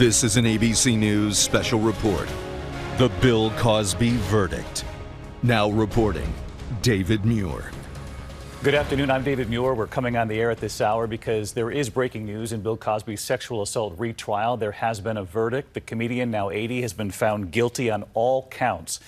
This is an ABC News special report. The Bill Cosby verdict. Now reporting, David Muir. Good afternoon, I'm David Muir. We're coming on the air at this hour because there is breaking news in Bill Cosby's sexual assault retrial. There has been a verdict. The comedian, now 80, has been found guilty on all counts.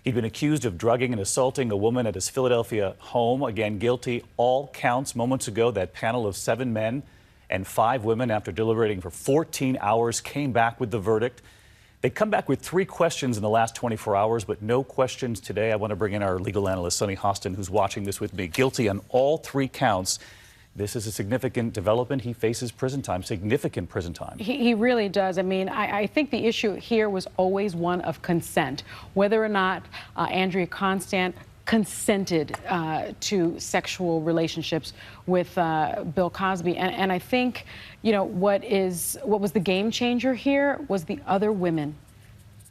He'd been accused of drugging and assaulting a woman at his Philadelphia home. Again, guilty, all counts. Moments ago, that panel of 7 men and 5 women, after deliberating for 14 hours, came back with the verdict. They come back with 3 questions in the last 24 hours, but no questions today. I want to bring in our legal analyst, Sonny Hostin, who's watching this with me. Guilty on all 3 counts. This is a significant development. He faces prison time, significant prison time. He really does. I mean, I think the issue here was always one of consent. Whether or not Andrea Constant consented to sexual relationships with Bill Cosby. And I think, you know, what was the game changer here was the other women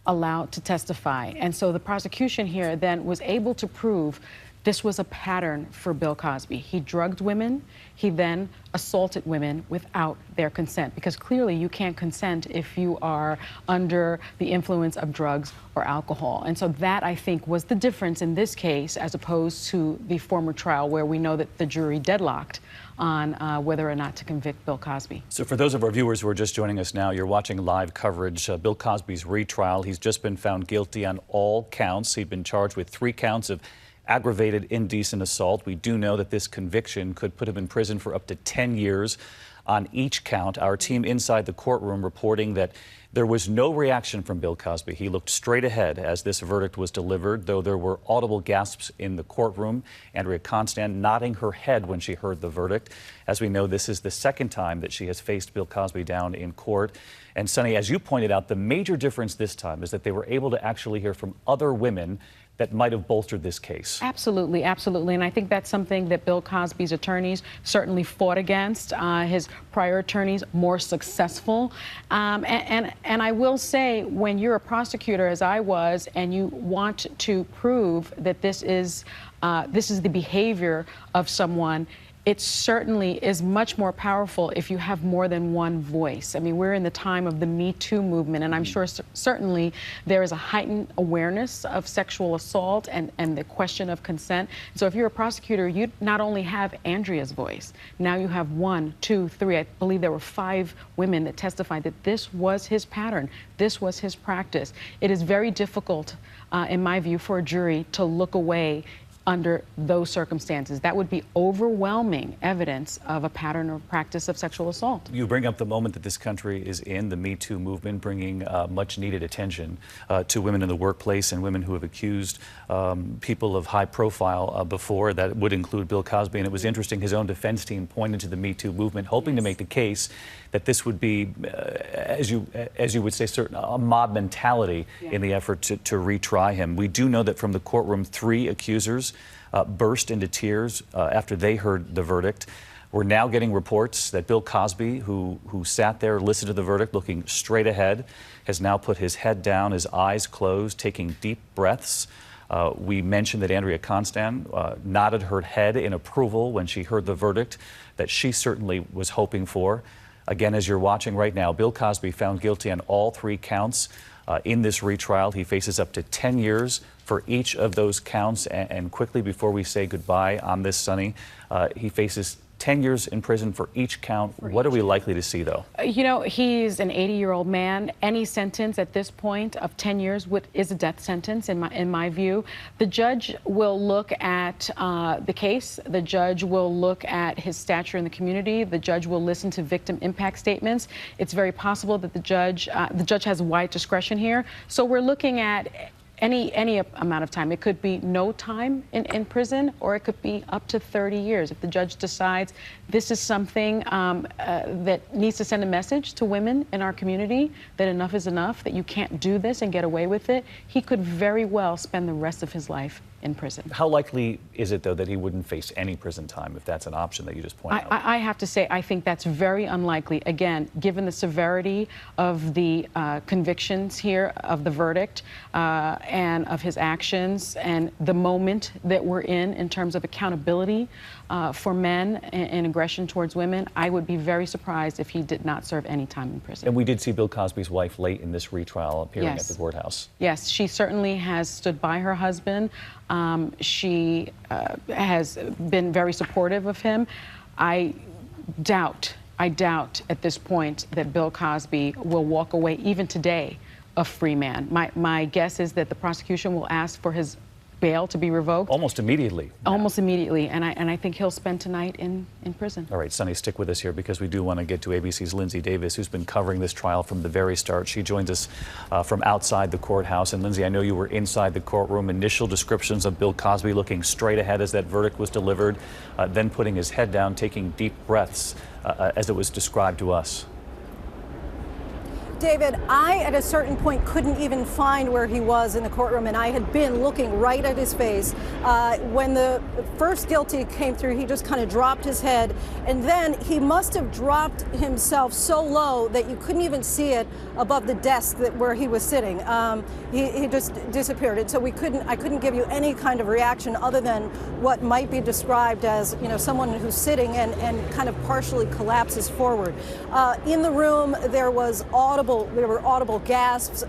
allowed to testify. And so the prosecution here then was able to prove this was a pattern for Bill Cosby. He drugged women. He then assaulted women without their consent, because clearly you can't consent if you are under the influence of drugs or alcohol. And so that, I think, was the difference in this case as opposed to the former trial where we know that the jury deadlocked on whether or not to convict Bill Cosby. So for those of our viewers who are just joining us now, you're watching live coverage. Bill Cosby's retrial. He's just been found guilty on all counts. He'd been charged with 3 counts of aggravated indecent assault. We do know that this conviction could put him in prison for up to 10 years on each count. Our team inside the courtroom reporting that there was no reaction from Bill Cosby. He looked straight ahead as this verdict was delivered, though there were audible gasps in the courtroom. Andrea Constant nodding her head when she heard the verdict. As we know, this is the 2nd time that she has faced Bill Cosby down in court. And Sonny, as you pointed out, the major difference this time is that they were able to actually hear from other women that might have bolstered this case. Absolutely, absolutely. And I think that's something that Bill Cosby's attorneys certainly fought against. His prior attorneys more successful. And I will say, when you're a prosecutor, as I was, and you want to prove that this is the behavior of someone, it certainly is much more powerful if you have more than one voice. I mean, we're in the time of the Me Too movement, and I'm sure certainly there is a heightened awareness of sexual assault and the question of consent. So if you're a prosecutor, you not only have Andrea's voice, now you have 1, 2, 3, I believe there were 5 women that testified that this was his pattern, this was his practice. It is very difficult, in my view, for a jury to look away under those circumstances. That would be overwhelming evidence of a pattern or practice of sexual assault. You bring up the moment that this country is in, the Me Too movement, bringing much needed attention to women in the workplace and women who have accused people of high profile before. That would include Bill Cosby. And it was interesting, his own defense team pointed to the Me Too movement, hoping to make the case that this would be, as you would say, a mob mentality in the effort to retry him. We do know that from the courtroom, 3 accusers burst into tears after they heard the verdict. We're now getting reports that Bill Cosby, who sat there, listened to the verdict, looking straight ahead, has now put his head down, his eyes closed, taking deep breaths. We mentioned that Andrea Constant nodded her head in approval when she heard the verdict that she certainly was hoping for. Again, as you're watching right now, Bill Cosby found guilty on all 3 counts in this retrial. He faces up to 10 years for each of those counts. And quickly, before we say goodbye on this, Sonny, he faces 10 years in prison for each count. What are we likely to see, though? You know, he's an 80-year-old man. Any sentence at this point of 10 years is a death sentence, in my view. The judge will look at the case. The judge will look at his stature in the community. The judge will listen to victim impact statements. It's very possible that the judge has wide discretion here. So we're looking at any amount of time. It could be no time in prison, or it could be up to 30 years. If the judge decides this is something that needs to send a message to women in our community, that enough is enough, that you can't do this and get away with it, he could very well spend the rest of his life in prison. How likely is it, though, that he wouldn't face any prison time if that's an option that you just pointed out? I have to say, I think that's very unlikely. Again, given the severity of the convictions here, of the verdict, and of his actions, and the moment that we're in terms of accountability for men and aggression towards women, I would be very surprised if he did not serve any time in prison. And we did see Bill Cosby's wife late in this retrial appearing Yes. at the courthouse. Yes, she certainly has stood by her husband. She has been very supportive of him. I doubt at this point that Bill Cosby will walk away, even today, a free man. My guess is that the prosecution will ask for his bail to be revoked. Almost immediately. Almost immediately, and I think he'll spend tonight in prison. All right, Sonny, stick with us here because we do want to get to ABC's Lindsay Davis, who's been covering this trial from the very start. She joins us from outside the courthouse. And Lindsay, I know you were inside the courtroom. Initial descriptions of Bill Cosby looking straight ahead as that verdict was delivered, then putting his head down, taking deep breaths as it was described to us. David, I, at a certain point, couldn't even find where he was in the courtroom, and I had been looking right at his face. When the first guilty came through, he just kind of dropped his head, and then he must have dropped himself so low that you couldn't even see it above the desk where he was sitting. He just disappeared, and so I couldn't give you any kind of reaction other than what might be described as, someone who's sitting and kind of partially collapses forward. In the room, there were audible gasps.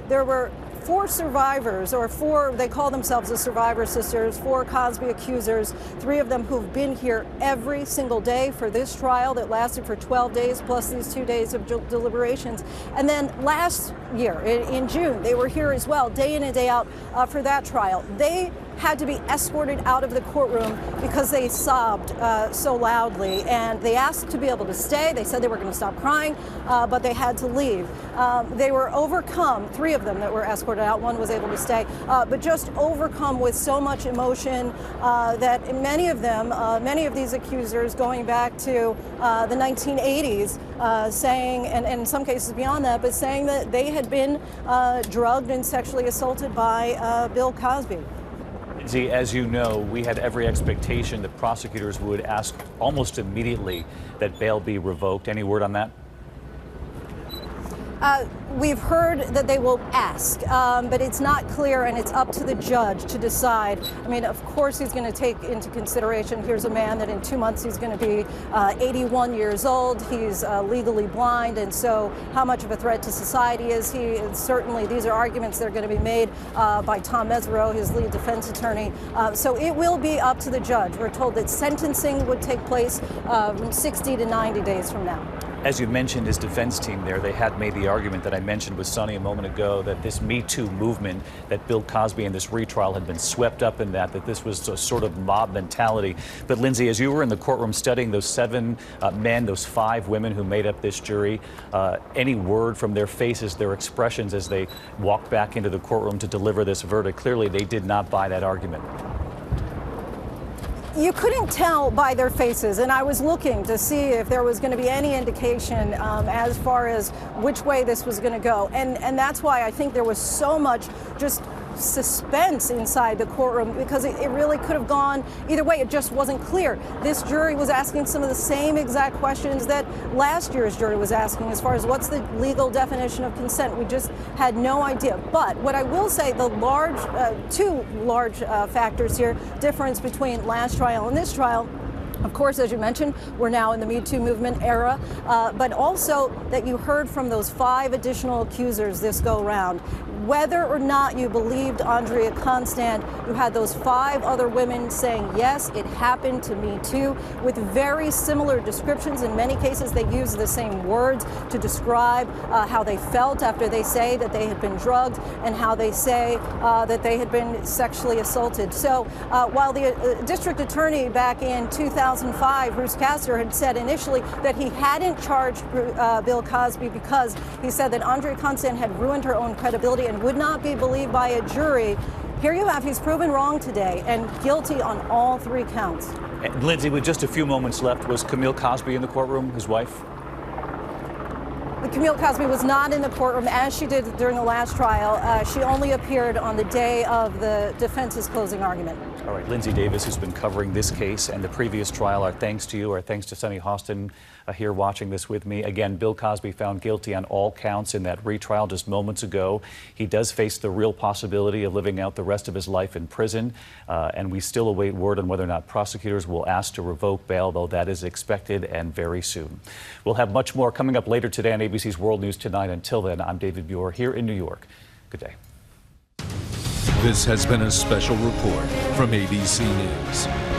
There were 4 survivors, or 4, they call themselves the Survivor Sisters, 4 Cosby accusers, 3 of them who've been here every single day for this trial that lasted for 12 days, plus these 2 days of deliberations. And then last year, in June, they were here as well, day in and day out for that trial. They had to be escorted out of the courtroom because they sobbed so loudly, and they asked to be able to stay. They said they were going to stop crying, but they had to leave. They were overcome, 3 of them that were escorted out, 1 was able to stay, but just overcome with so much emotion that many of these accusers, going back to the 1980s, saying, and in some cases beyond that, but saying that they had been drugged and sexually assaulted by Bill Cosby. Lindsay, as you know, we had every expectation that prosecutors would ask almost immediately that bail be revoked. Any word on that? We've heard that they will ask, but it's not clear, and it's up to the judge to decide. I mean, of course, he's going to take into consideration, here's a man that in 2 months he's going to be 81 years old. He's legally blind, and so how much of a threat to society is he? And certainly, these are arguments that are going to be made by Tom Mesereau, his lead defense attorney. So it will be up to the judge. We're told that sentencing would take place from 60 to 90 days from now. As you mentioned, his defense team there, they had made the argument that I mentioned with Sonny a moment ago, that this Me Too movement, that Bill Cosby and this retrial had been swept up in that this was a sort of mob mentality. But Lindsay, as you were in the courtroom studying those 7 men, those 5 women who made up this jury, any word from their faces, their expressions as they walked back into the courtroom to deliver this verdict? Clearly, they did not buy that argument. You couldn't tell by their faces, and I was looking to see if there was going to be any indication as far as which way this was going to go. And that's why I think there was so much just suspense inside the courtroom, because it really could have gone either way. It just wasn't clear. This jury was asking some of the same exact questions that last year's jury was asking as far as what's the legal definition of consent. We just had no idea. But what I will say, the two large factors here, difference between last trial and this trial. Of course, as you mentioned, we're now in the Me Too movement era, but also that you heard from those 5 additional accusers this go round. Whether or not you believed Andrea Constant, you had those 5 other women saying, yes, it happened to me too, with very similar descriptions. In many cases, they use the same words to describe how they felt after they say that they had been drugged, and how they say that they had been sexually assaulted. So while the district attorney back in 2005, Bruce Castor, had said initially that he hadn't charged Bill Cosby because he said that Andrea Constant had ruined her own credibility and would not be believed by a jury. Here you have, he's proven wrong today and guilty on all 3 counts. And Lindsay, with just a few moments left, was Camille Cosby in the courtroom, his wife? Camille Cosby was not in the courtroom as she did during the last trial. She only appeared on the day of the defense's closing argument. All right, Lindsay Davis, who's been covering this case and the previous trial, our thanks to you. Our thanks to Sunny Hostin here watching this with me. Again, Bill Cosby found guilty on all counts in that retrial just moments ago. He does face the real possibility of living out the rest of his life in prison, and we still await word on whether or not prosecutors will ask to revoke bail, though that is expected and very soon. We'll have much more coming up later today on ABC's World News Tonight. Until then, I'm David Buer here in New York. Good day. This has been a special report from ABC News.